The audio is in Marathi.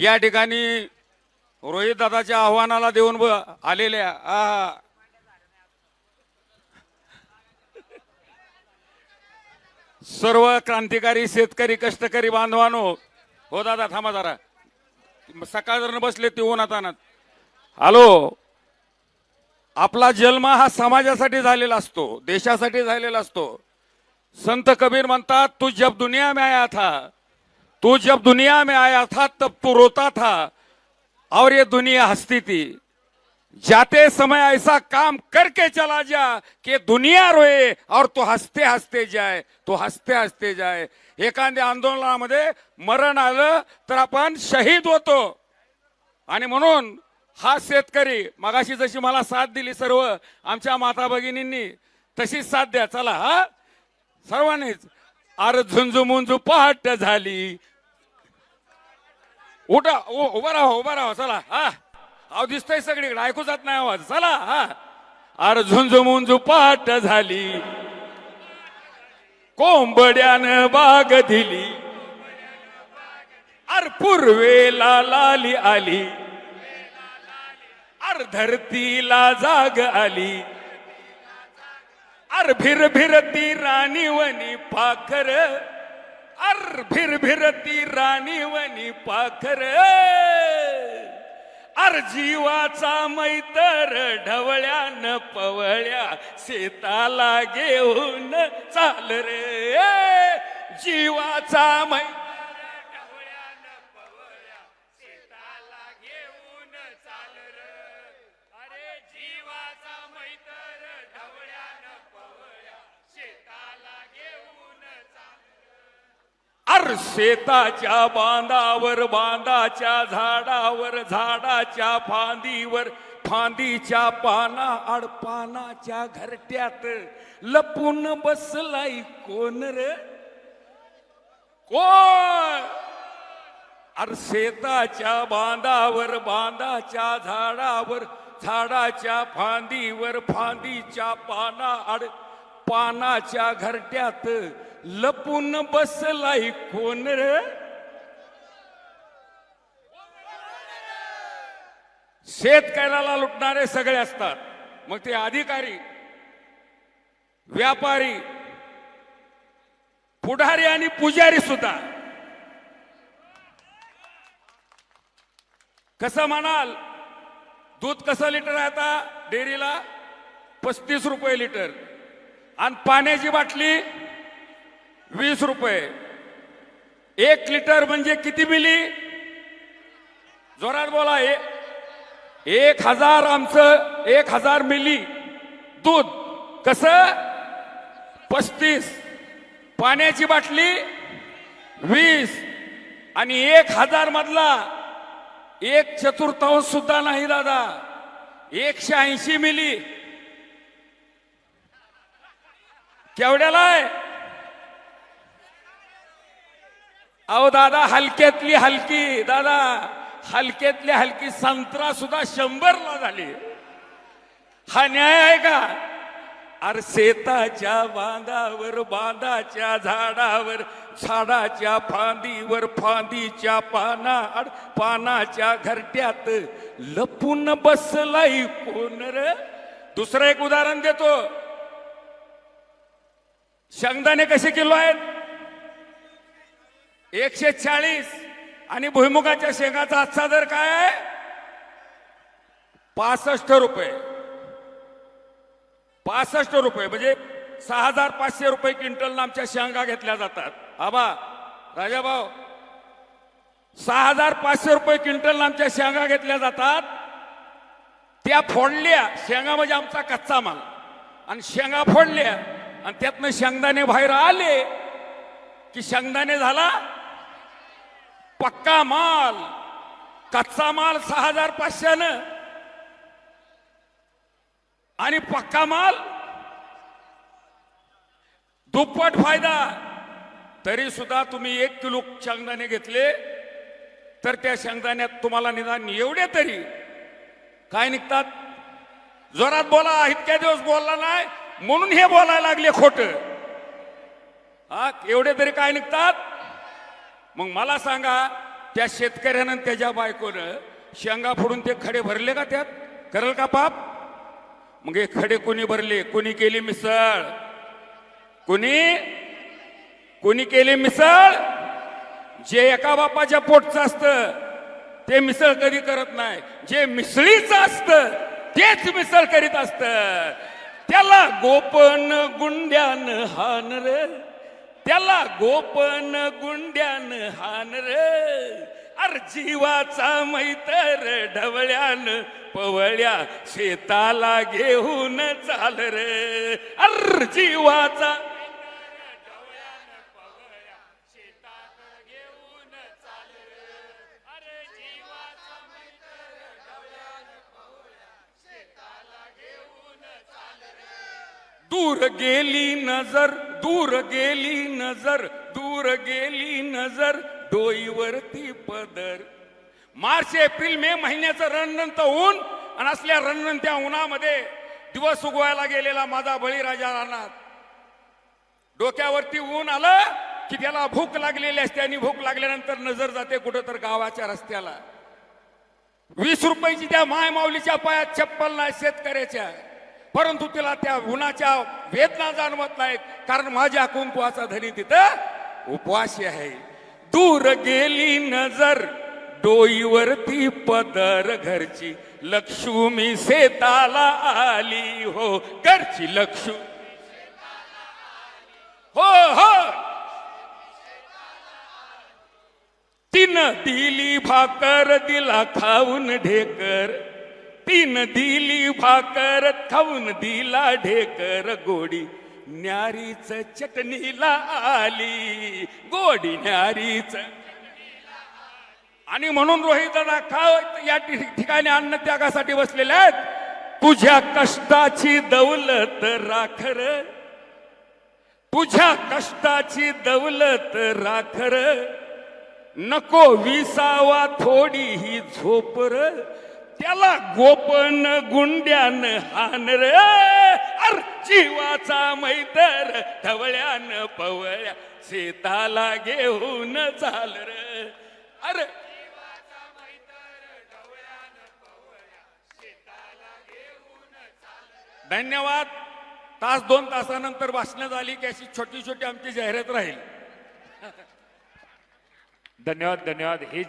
या ठिकाणी रोहित दादाच्या आव्हानाला देऊन आलेल्या सर्व क्रांतिकारी शेतकरी कष्टकरी बांधवांनो, हो दादा थांबा जरा, सकाळ जर बसले ते उन्हातानात. हॅलो, आपला जन्म हा समाजासाठी झालेला असतो, देशासाठी झालेला असतो. संत कबीर म्हणतात, तू जब दुनिया में आया था, तू जब दुनिया में आया था तब तू रोता था और ये दुनिया हंसती थी. जाते समय ऐसा काम करके चला जा कि दुनिया रोए और तू हसते हसते जाए, तू हसते हसते जाए. एखाद्या आंदोलनामध्ये मरण आलं तर आपण शहीद होतो. आणि म्हणून हा शेतकरी मगाशी जशी मला साथ दिली सर्व आमच्या माता भगिनींनी, तशीच साथ द्या. चला हा सर्वांनीच. अरे झुंजू मुंजू पहाट झाली, उठा, उभा राहा, उभा राहा. चला हा, अहो दिसतंय सगळीकडे, ऐकू जात नाही आवाज. चला हा. अरे झुंजू मुंजू पहाट झाली, कोंबड्यानं बाग दिली, अर पूर्वेला लाली आली, अर धरतीला जाग आली, अर भिर भिरती राणी वनी पाखर, अर भिर भिरती राणी वनी पाखर, अर जीवाचा मैतर ढवळ्यान पवळ्या शेताला घेऊन चाल रे. जीवाचा मैतर ढवळ्यान पवळ्या शेताला घेऊन चाल रे. अरे जीवाचा मैतर ढवळ्यान पवळ्या शेताला घेऊन चाल. अर शेताच्या बांधावर, बांधाच्या झाडावर, झाडाच्या फांदीवर, फांदीच्या पाना आड, पानाच्या घरट्यात लपून बसलाय कोण रे, कोण. अर शेताच्या बांधावर, बांधाच्या झाडावर, झाडाच्या फांदीवर, फांदीच्या पाना आड, पानाच्या घरट्यात लपून बसलाय कोण रे. शेतकऱ्याला लुटणारे सगळे असतात, मग ते अधिकारी, व्यापारी, पुढारी आणि पुजारी सुद्धा. कसं म्हणाल, दूध कसं लिटर आहे आता डेअरीला? 35 रुपये लिटर. आणि पाण्याची बाटली 20 रुपये. 1 लिटर म्हणजे किती मिली? जोरात बोला. 1000 आमचं 1000 मिली दूध. कसं? 35. पाण्याची बाटली 20. आणि 1000 मधला 1/4 सुद्धा नाही दादा, 180 मिली. केवढ्याला आहे? अहो दादा, हलक्यातली हलकी, दादा हलक्यातली हलकी संत्रा सुद्धा 100ला झाली. हा न्याय आहे का? अरे शेताच्या बांधावर, बांधाच्या झाडावर, झाडाच्या फांदीवर, फांदीच्या पानाआड, पानाच्या घरट्यात लपून बसलाय कोण रे. दुसरं एक उदाहरण देतो. शेंगदाणे कसे किलो आहेत? 140. आणि भुईमुगाच्या शेंगाचा आजचा दर काय आहे? 65 रुपये. 65 रुपये म्हणजे 6500 रुपये क्विंटल आमच्या शेंगा घेतल्या जातात. आबा राजाभाऊ, 6500 रुपये क्विंटल आमच्या शेंगा घेतल्या जातात. त्या फोडल्या शेंगा म्हणजे आमचा कच्चा माल, आणि शेंगा फोडल्या आणि त्यातनं शेंगदाणे बाहेर आले की शेंगदाणे झाला पक्का माल. कच्चा माल 6500 आणि पक्का माल दुप्पट फायदा. तरी सुद्धा तुम्ही 1 किलो शेंगदाणे घेतले तर त्या शेंगदाण्यात तुम्हाला निदान एवढे तरी काय निघतात? जोरात बोला. इतक्या दिवस बोलला नाही म्हणून हे बोलायला लागले खोट. हा, एवढे तरी काय निघतात? मग मला सांगा, त्या शेतकऱ्यानं आणि त्याच्या बायकोनं शेंगा फोडून ते खडे भरले का त्यात? करल का पाप? मग हे खडे कोणी भरले? कोणी केली मिसळ? कोणी केली मिसळ? जे एका बापाच्या पोटचं असतं ते मिसळ कधी करत नाही. जे मिसळीचं असतं तेच मिसळ करीत असत. त्याला गोपन गुंड्यान हान रे, त्याला गोपन गुंड्यान हान रे. अर जीवाचा मैतर ढवळ्यान पवळ्या शेताला घेऊन चाल रे. अर जीवाचा दूर गेली नजर, दूर गेली नजर, दूर गेली नजर, डोईवरती पदर. मार्च एप्रिल मे महिन्याचं रणनंत ऊन आणि असल्या रणनंत्या उन्हामध्ये दिवस उगवायला गेलेला माझा बळीराजा रानात. डोक्यावरती ऊन आलं की त्याला भूक लागलेली असते आणि भूक लागल्यानंतर नजर जाते कुठं तर गावाच्या रस्त्याला. 20 रुपयाची त्या माय माऊलीच्या पायात चप्पल नाही शेतकऱ्याच्या, परंतु तिला त्या उन्हाच्या वेदना जाणवत नाहीत, कारण माझ्या कुंकवाचा धनी तिथं उपवासी आहे. दूर गेली नजर, डोईवरती पदर, घरची लक्ष्मी शेताला आली हो, घरची लक्ष्मी हो हो. तिनं दिली भाकर दिला खाऊन ढेकर, तीन दिली भाकर खाऊन दिला ढेकर, गोडी न्यारीच चटणीला आली, गोडी न्यारीच. आणि म्हणून रोहित दादा या ठिकाणी अन्न त्यागासाठी बसलेले आहेत. तुझ्या कष्टाची दौलत राखर, तुझ्या कष्टाची दौलत राखर, नको विसावा थोडी ही झोपर, त्याला गोपन गुंड्यान हान रे. अर जीवाचा मैतर ढवळ्यान पवळ्या शेताला घेऊन चाल रे. अरे धन्यवाद. तास 2 तासानंतर भाषण झाली की अशी छोटी छोटी आमची जाहिरात राहील. धन्यवाद धन्यवाद. हे